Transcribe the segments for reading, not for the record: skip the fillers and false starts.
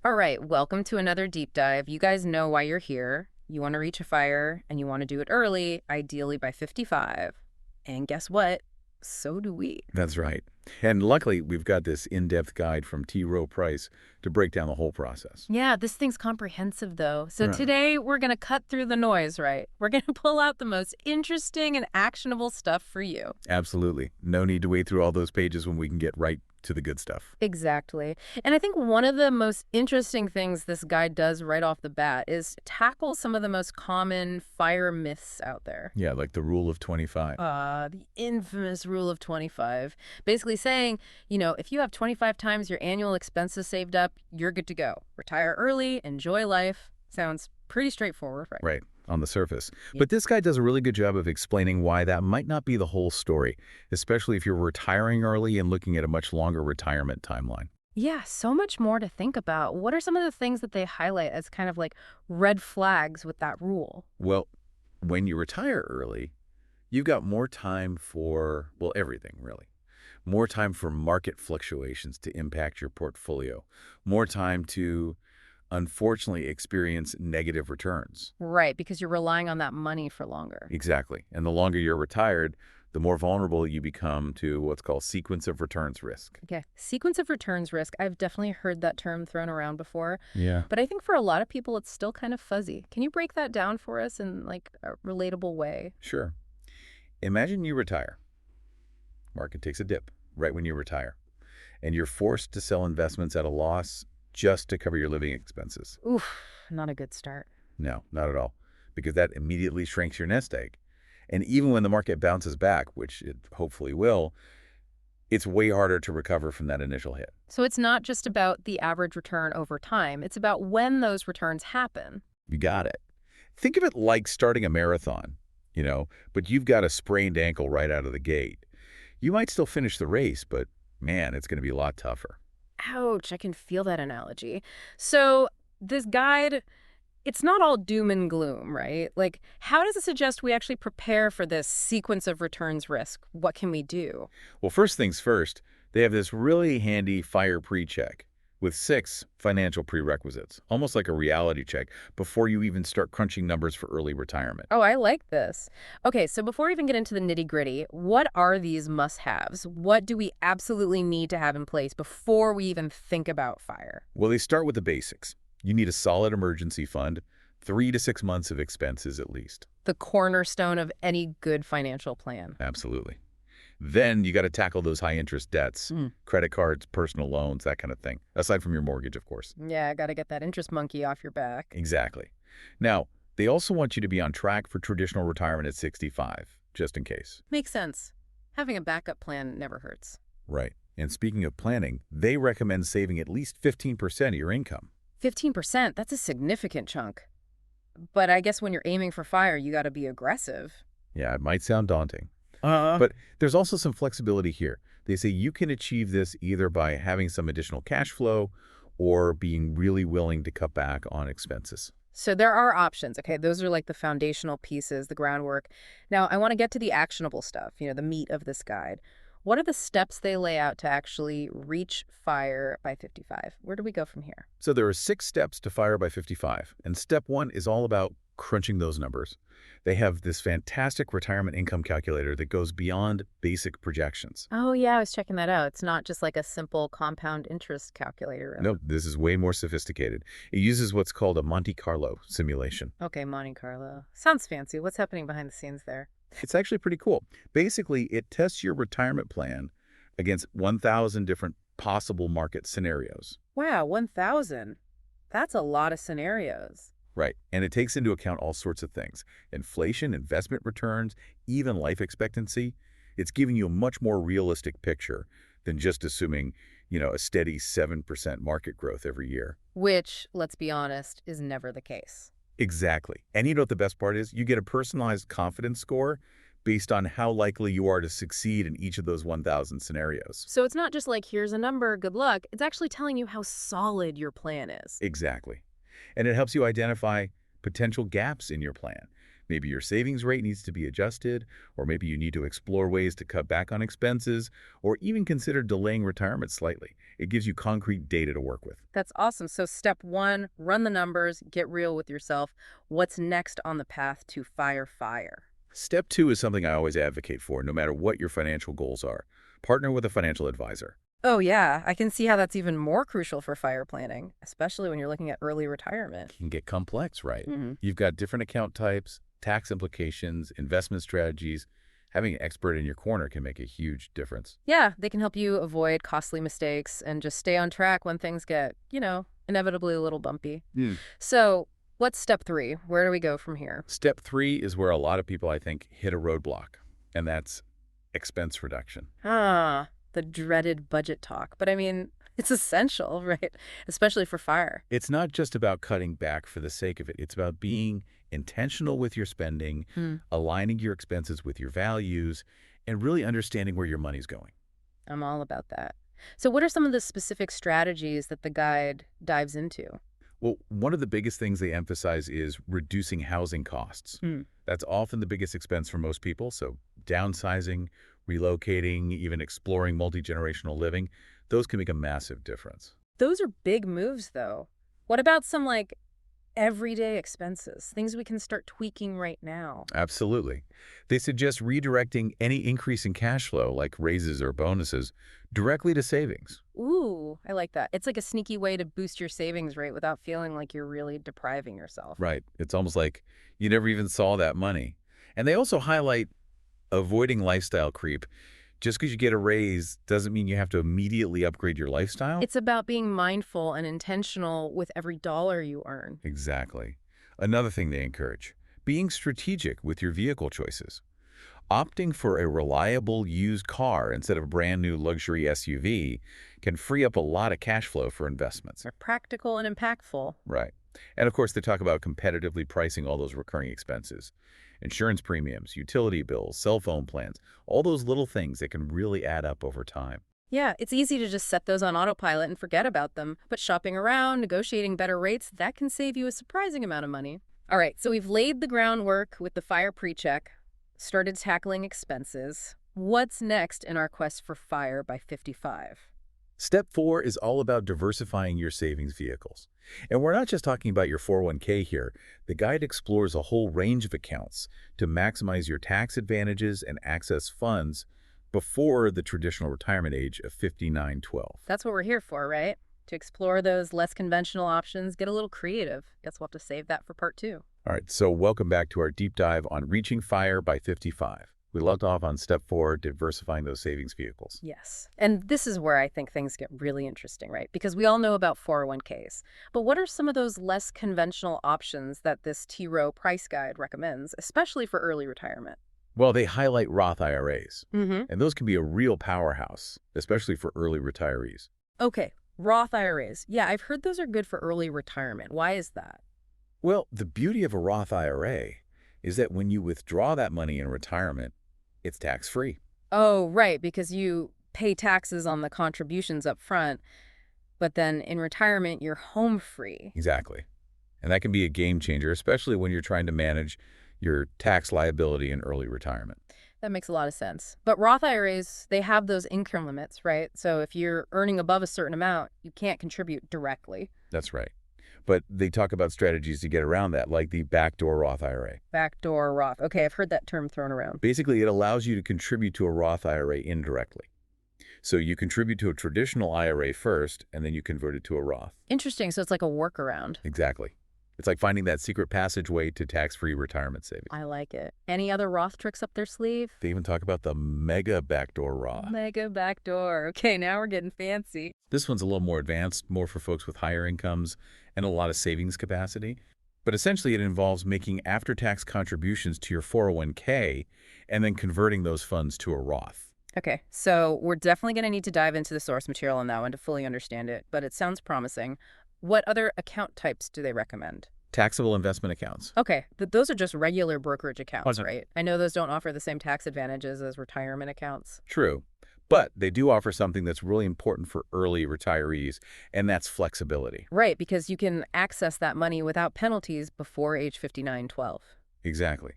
All right, welcome to another deep dive. You guys know why you're here. You want to reach a fire and you want to do it early, ideally by 55. And guess what? So do we. That's right. And luckily, we've got this in-depth guide from T. Rowe Price to break down the whole process. Yeah, this thing's comprehensive though. So Right. today we're going to cut through the noise, right? We're going to pull out the most interesting and actionable stuff for you. Absolutely. No need to wade through all those pages when we can get right to the good stuff. Exactly. And I think one of the most interesting things this guide does right off the bat is tackle some of the most common fire myths out there. Yeah, like the rule of 25. The infamous rule of 25. Basically saying, if you have 25 times your annual expenses saved up, you're good to go. Retire early, enjoy life. Sounds pretty straightforward, right? Right, on the surface. Yeah. But this guy does a really good job of explaining why that might not be the whole story, especially if you're retiring early and looking at a much longer retirement timeline. Yeah, so much more to think about. What are some of the things that they highlight as kind of like red flags with that rule? Well, when you retire early, you've got more time for, well, everything, really. More time for market fluctuations to impact your portfolio. More time to, unfortunately, experience negative returns. Right, because you're relying on that money for longer. Exactly. And the longer you're retired, the more vulnerable you become to what's called sequence of returns risk. Okay, sequence of returns risk. I've definitely heard that term thrown around before, Yeah. but I think for a lot of people it's still kind of fuzzy. Can you break that down for us in like a relatable way? Sure. Imagine you retire. Market takes a dip right when you retire, and you're forced to sell investments at a loss just to cover your living expenses. Oof, not a good start. No, not at all, because that immediately shrinks your nest egg. And even when the market bounces back, which it hopefully will, it's way harder to recover from that initial hit. So it's not just about the average return over time, it's about when those returns happen. You got it. Think of it like starting a marathon, but you've got a sprained ankle right out of the gate. You might still finish the race, but man, it's going to be a lot tougher. Ouch, I can feel that analogy. So this guide, it's not all doom and gloom, right? Like, how does it suggest we actually prepare for this sequence of returns risk? What can we do? Well, first things first, they have this really handy fire pre-check with 6 financial prerequisites, almost like a reality check, before you even start crunching numbers for early retirement. Oh, I like this. Okay, so before we even get into the nitty-gritty, what are these must-haves? What do we absolutely need to have in place before we even think about fire? Well, they start with the basics. You need a solid emergency fund, 3 to 6 months of expenses at least. The cornerstone of any good financial plan. Absolutely. Then you got to tackle those high-interest debts, credit cards, personal loans, that kind of thing, aside from your mortgage, of course. Yeah, I got to get that interest monkey off your back. Exactly. Now, they also want you to be on track for traditional retirement at 65, just in case. Makes sense. Having a backup plan never hurts. Right. And speaking of planning, they recommend saving at least 15% of your income. 15%, that's a significant chunk. But I guess when you're aiming for fire, you got to be aggressive. Yeah, it might sound daunting. But there's also some flexibility here. They say you can achieve this either by having some additional cash flow or being really willing to cut back on expenses. So there are options, okay? Those are like the foundational pieces, the groundwork. Now, I want to get to the actionable stuff, the meat of this guide. What are the steps they lay out to actually reach fire by 55? Where do we go from here? So there are 6 steps to fire by 55, and step 1 is all about crunching those numbers. They have this fantastic retirement income calculator that goes beyond basic projections. Oh, yeah, I was checking that out. It's not just like a simple compound interest calculator. Really. No, this is way more sophisticated. It uses what's called a Monte Carlo simulation. Okay, Monte Carlo. Sounds fancy. What's happening behind the scenes there? It's actually pretty cool. Basically, it tests your retirement plan against 1,000 different possible market scenarios. Wow, 1,000. That's a lot of scenarios. Right. And it takes into account all sorts of things. Inflation, investment returns, even life expectancy. It's giving you a much more realistic picture than just assuming, a steady 7% market growth every year. Which, let's be honest, is never the case. Exactly. And you know what the best part is? You get a personalized confidence score based on how likely you are to succeed in each of those 1,000 scenarios. So it's not just like, here's a number, good luck. It's actually telling you how solid your plan is. Exactly. And it helps you identify potential gaps in your plan. Maybe your savings rate needs to be adjusted, or maybe you need to explore ways to cut back on expenses, or even consider delaying retirement slightly. It gives you concrete data to work with. That's awesome. So step one, run the numbers, get real with yourself. What's next on the path to fire? Step 2 is something I always advocate for, no matter what your financial goals are. Partner with a financial advisor. Oh, yeah. I can see how that's even more crucial for fire planning, especially when you're looking at early retirement. Can get complex, right? Hmm. You've got different account types, tax implications, investment strategies. Having an expert in your corner can make a huge difference. Yeah, they can help you avoid costly mistakes and just stay on track when things get, inevitably a little bumpy. Hmm. So, what's step three? Where do we go from here? Step 3 is where a lot of people, I think, hit a roadblock, and that's expense reduction. Ah, the dreaded budget talk. But I mean, it's essential, right? Especially for fire. It's not just about cutting back for the sake of it. It's about being intentional with your spending, Hmm. aligning your expenses with your values, and really understanding where your money's going. I'm all about that. So, what are some of the specific strategies that the guide dives into? Well, one of the biggest things they emphasize is reducing housing costs. Hmm. That's often the biggest expense for most people, so downsizing, relocating, even exploring multi-generational living, those can make a massive difference. Those are big moves, though. What about some everyday expenses, things we can start tweaking right now? Absolutely. They suggest redirecting any increase in cash flow, like raises or bonuses, directly to savings. Ooh, I like that. It's like a sneaky way to boost your savings rate without feeling like you're really depriving yourself. Right. It's almost like you never even saw that money. And they also highlight avoiding lifestyle creep. Just because you get a raise doesn't mean you have to immediately upgrade your lifestyle. It's about being mindful and intentional with every dollar you earn. Exactly. Another thing they encourage, being strategic with your vehicle choices. Opting for a reliable used car instead of a brand new luxury SUV can free up a lot of cash flow for investments. They're practical and impactful. Right. And of course, they talk about competitively pricing all those recurring expenses. Insurance premiums, utility bills, cell phone plans, all those little things that can really add up over time. Yeah, it's easy to just set those on autopilot and forget about them. But shopping around, negotiating better rates, that can save you a surprising amount of money. All right, so we've laid the groundwork with the fire pre-check, started tackling expenses. What's next in our quest for fire by 55? Step 4 is all about diversifying your savings vehicles. And we're not just talking about your 401k here. The guide explores a whole range of accounts to maximize your tax advantages and access funds before the traditional retirement age of 59-12. That's what we're here for, right? To explore those less conventional options, get a little creative. Guess we'll have to save that for part two. All right, so welcome back to our deep dive on reaching fire by 55. We left off on step 4, diversifying those savings vehicles. Yes. And this is where I think things get really interesting, right? Because we all know about 401ks. But what are some of those less conventional options that this T-Row price guide recommends, especially for early retirement? Well, they highlight Roth IRAs, Mm-hmm. and those can be a real powerhouse, especially for early retirees. Okay, Roth IRAs. Yeah, I've heard those are good for early retirement. Why is that? Well, the beauty of a Roth IRA is that when you withdraw that money in retirement, it's tax-free. Oh, right, because you pay taxes on the contributions up front, but then in retirement, you're home free. Exactly. And that can be a game changer, especially when you're trying to manage your tax liability in early retirement. That makes a lot of sense. But Roth IRAs, they have those income limits, right? So if you're earning above a certain amount, you can't contribute directly. That's right. But they talk about strategies to get around that, like the backdoor Roth IRA. Backdoor Roth. Okay, I've heard that term thrown around. Basically, it allows you to contribute to a Roth IRA indirectly. So you contribute to a traditional IRA first, and then you convert it to a Roth. Interesting. So it's like a workaround. Exactly. It's like finding that secret passageway to tax-free retirement savings. I like it. Any other Roth tricks up their sleeve? They even talk about the mega backdoor Roth. Mega backdoor. Okay, now we're getting fancy. This one's a little more advanced, more for folks with higher incomes and a lot of savings capacity. But essentially, it involves making after-tax contributions to your 401k and then converting those funds to a Roth. Okay, so we're definitely going to need to dive into the source material on that one to fully understand it, but it sounds promising. What other account types do they recommend? Taxable investment accounts. Okay, those are just regular brokerage accounts, Wasn't- right? I know those don't offer the same tax advantages as retirement accounts. True. But they do offer something that's really important for early retirees, and that's flexibility. Right, because you can access that money without penalties before age 59, 12. Exactly.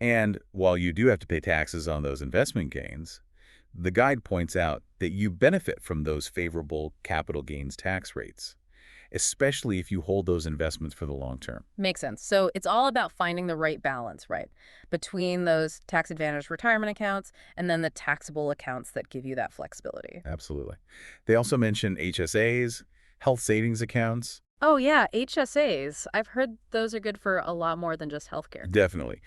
And while you do have to pay taxes on those investment gains, the guide points out that you benefit from those favorable capital gains tax rates, especially if you hold those investments for the long term. Makes sense. So it's all about finding the right balance, right, between those tax advantage retirement accounts and then the taxable accounts that give you that flexibility. Absolutely. They also mention HSAs, health savings accounts. Oh, yeah, HSAs. I've heard those are good for a lot more than just healthcare. Definitely.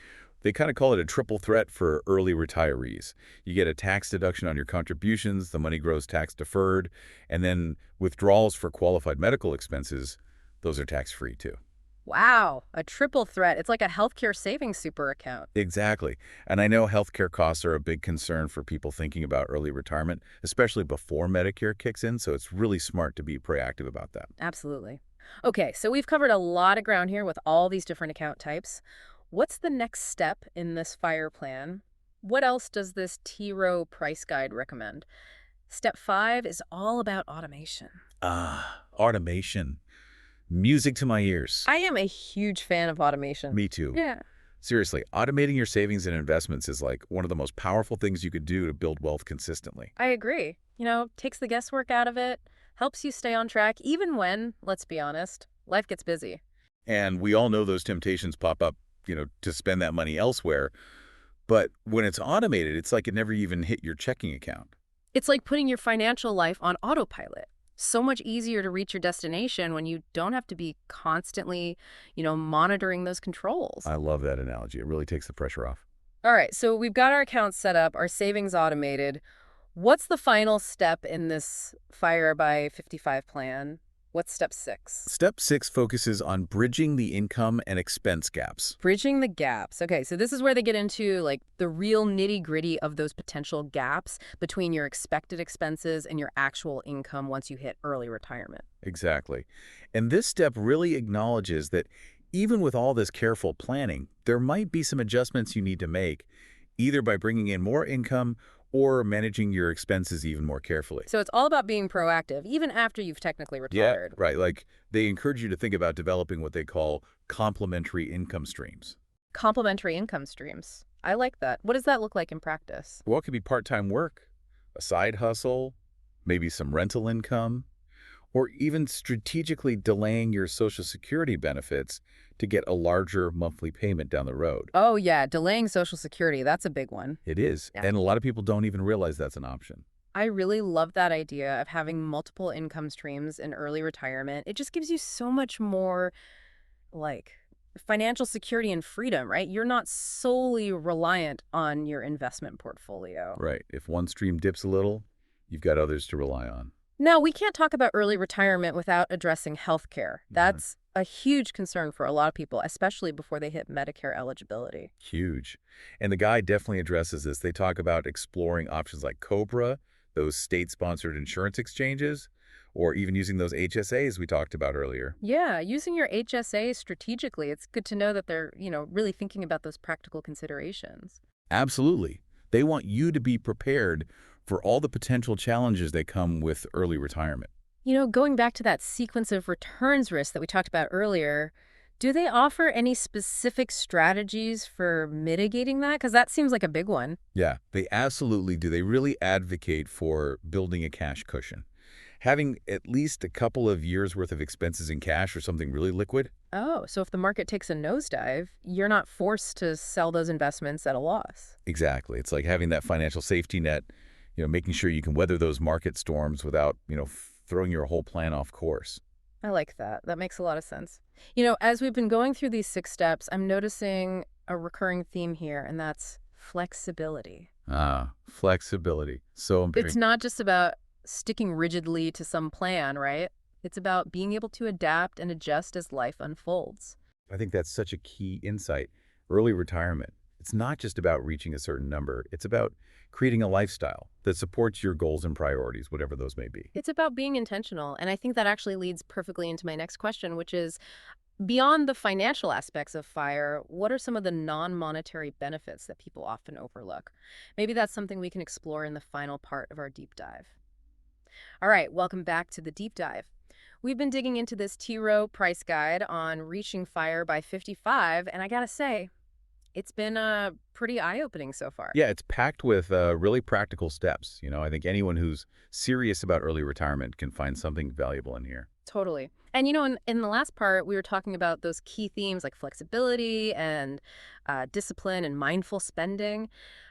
They kind of call it a triple threat for early retirees. You get a tax deduction on your contributions, the money grows tax deferred, and then withdrawals for qualified medical expenses, those are tax-free too. Wow, a triple threat. It's like a healthcare savings super account. Exactly. And I know healthcare costs are a big concern for people thinking about early retirement, especially before Medicare kicks in, so it's really smart to be proactive about that. Absolutely. Okay, so we've covered a lot of ground here with all these different account types. What's the next step in this FIRE plan? What else does this T-Row price guide recommend? Step 5 is all about automation. Automation. Music to my ears. I am a huge fan of automation. Me too. Yeah, Seriously, automating your savings and investments is like one of the most powerful things you could do to build wealth consistently. I agree. Takes the guesswork out of it, helps you stay on track, even when, let's be honest, life gets busy. And we all know those temptations pop up, to spend that money elsewhere. But when it's automated, it's like it never even hit your checking account. It's like putting your financial life on autopilot. So much easier to reach your destination when you don't have to be constantly, monitoring those controls. I love that analogy. It really takes the pressure off. All right, so we've got our accounts set up, our savings automated. What's the final step in this Fire by 55 plan? What's step 6? Step 6 focuses on bridging the income and expense gaps. Bridging the gaps. Okay, so this is where they get into like the real nitty-gritty of those potential gaps between your expected expenses and your actual income once you hit early retirement. Exactly. And this step really acknowledges that even with all this careful planning, there might be some adjustments you need to make, either by bringing in more income or managing your expenses even more carefully. So it's all about being proactive, even after you've technically Yeah, retired. right. Like they encourage you to think about developing what they call complementary income streams. Complementary income streams. I like that. What does that look like in practice? Well, it could be part-time work, a side hustle, maybe some rental income, or even strategically delaying your Social Security benefits to get a larger monthly payment down the road. Oh, yeah, delaying Social Security. That's a big one. It is, Yeah. and a lot of people don't even realize that's an option. I really love that idea of having multiple income streams in early retirement. It just gives you so much more, like, financial security and freedom, right? You're not solely reliant on your investment portfolio. Right. If one stream dips a little, you've got others to rely on. Now, we can't talk about early retirement without addressing healthcare. That's a huge concern for a lot of people, especially before they hit Medicare eligibility. Huge. And the guide definitely addresses this. They talk about exploring options like COBRA, those state-sponsored insurance exchanges, or even using those HSAs we talked about earlier. Yeah, using your HSA strategically, it's good to know that they're, really thinking about those practical considerations. Absolutely. They want you to be prepared for all the potential challenges that come with early retirement. Going back to that sequence of returns risk that we talked about earlier, do they offer any specific strategies for mitigating that? Because that seems like a big one. Yeah, they absolutely do. They really advocate for building a cash cushion. Having at least a couple of years' worth of expenses in cash or something really liquid. Oh, so if the market takes a nosedive, you're not forced to sell those investments at a loss. Exactly. It's like having that financial safety net, making sure you can weather those market storms without, throwing your whole plan off course. I like that. That makes a lot of sense. As we've been going through these 6 steps, I'm noticing a recurring theme here, and that's flexibility. Flexibility. So It's important. not just about sticking rigidly to some plan, right? It's about being able to adapt and adjust as life unfolds. I think that's such a key insight. Early retirement. It's not just about reaching a certain number. It's about creating a lifestyle that supports your goals and priorities, whatever those may be. It's about being intentional. And I think that actually leads perfectly into my next question, which is beyond the financial aspects of FIRE, what are some of the non-monetary benefits that people often overlook? Maybe that's something we can explore in the final part of our deep dive. All right, welcome back to the deep dive. We've been digging into this T-Row price guide on reaching FIRE by 55, and I gotta say, It's been pretty eye-opening so far. Yeah, it's packed with really practical steps. I think anyone who's serious about early retirement can find something valuable in here. Totally. And in the last part, we were talking about those key themes like flexibility and discipline and mindful spending.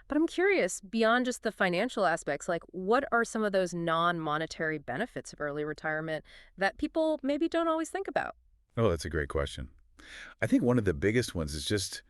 But I'm curious, beyond just the financial aspects, like what are some of those non-monetary benefits of early retirement that people maybe don't always think about? Oh, that's a great question. I think one of the biggest ones is just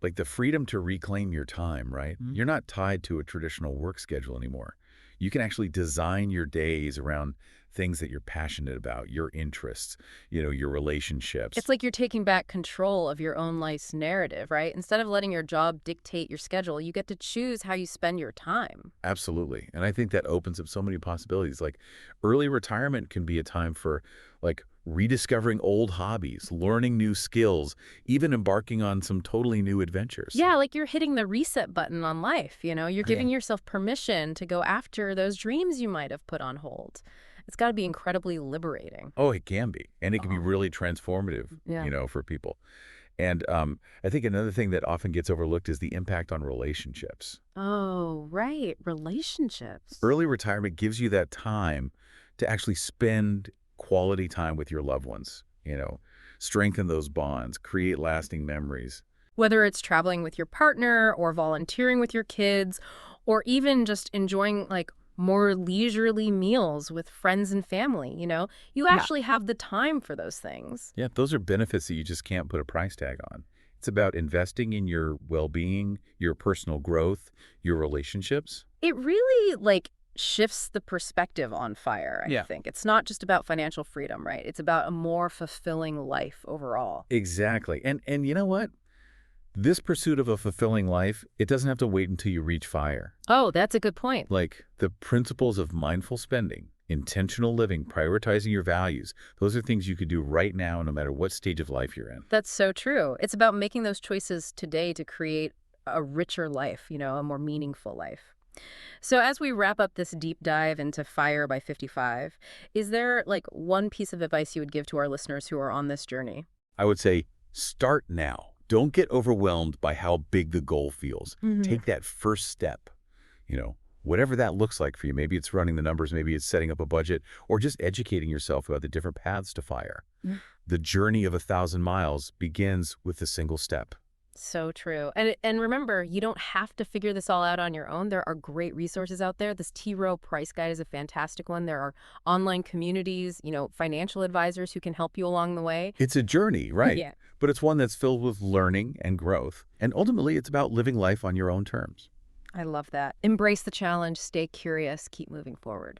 like the freedom to reclaim your time, right? You're not tied to a traditional work schedule anymore. You can actually design your days around things that you're passionate about, your interests, your relationships. It's like you're taking back control of your own life's narrative, right? Instead of letting your job dictate your schedule, you get to choose how you spend your time. Absolutely. And I think that opens up so many possibilities. Like early retirement can be a time for like rediscovering old hobbies, learning new skills, even embarking on some totally new adventures. Yeah, like you're hitting the reset button on life, You're Yeah. giving yourself permission to go after those dreams you might have put on hold. It's got to be incredibly liberating. Oh, it can be. And it can be Oh, really transformative, yeah. for people. And I think another thing that often gets overlooked is the impact on relationships. Oh, right. Relationships. Early retirement gives you that time to actually spend quality time with your loved ones, strengthen those bonds, create lasting memories. Whether it's traveling with your partner or volunteering with your kids, or even just enjoying like more leisurely meals with friends and family, you Yeah. actually have the time for those things. Yeah, those are benefits that you just can't put a price tag on. It's about investing in your well-being, your personal growth, your relationships. It really like shifts the perspective on fire, I Yeah. think. It's not just about financial freedom, right? It's about a more fulfilling life overall. Exactly. And you know what? This pursuit of a fulfilling life, it doesn't have to wait until you reach fire. Oh, that's a good point. Like the principles of mindful spending, intentional living, prioritizing your values, those are things you could do right now, no matter what stage of life you're in. That's so true. It's about making those choices today to create a richer life, a more meaningful life. So as we wrap up this deep dive into Fire by 55, is there like one piece of advice you would give to our listeners who are on this journey? I would say start now. Don't get overwhelmed by how big the goal feels. Hmm. Take that first step, whatever that looks like for you. Maybe it's running the numbers, maybe it's setting up a budget, or just educating yourself about the different paths to fire. The journey of 1,000 miles begins with a single step. So true. And remember, you don't have to figure this all out on your own. There are great resources out there. This T Row price guide is a fantastic one. There are online communities, financial advisors who can help you along the way. It's a journey, right? Yeah. But it's one that's filled with learning and growth. And ultimately, it's about living life on your own terms. I love that. Embrace the challenge, stay curious, keep moving forward.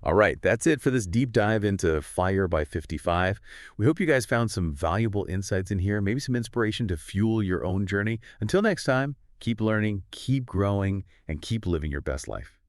All right, that's it for this deep dive into Fire by 55. We hope you guys found some valuable insights in here, maybe some inspiration to fuel your own journey. Until next time, keep learning, keep growing, and keep living your best life.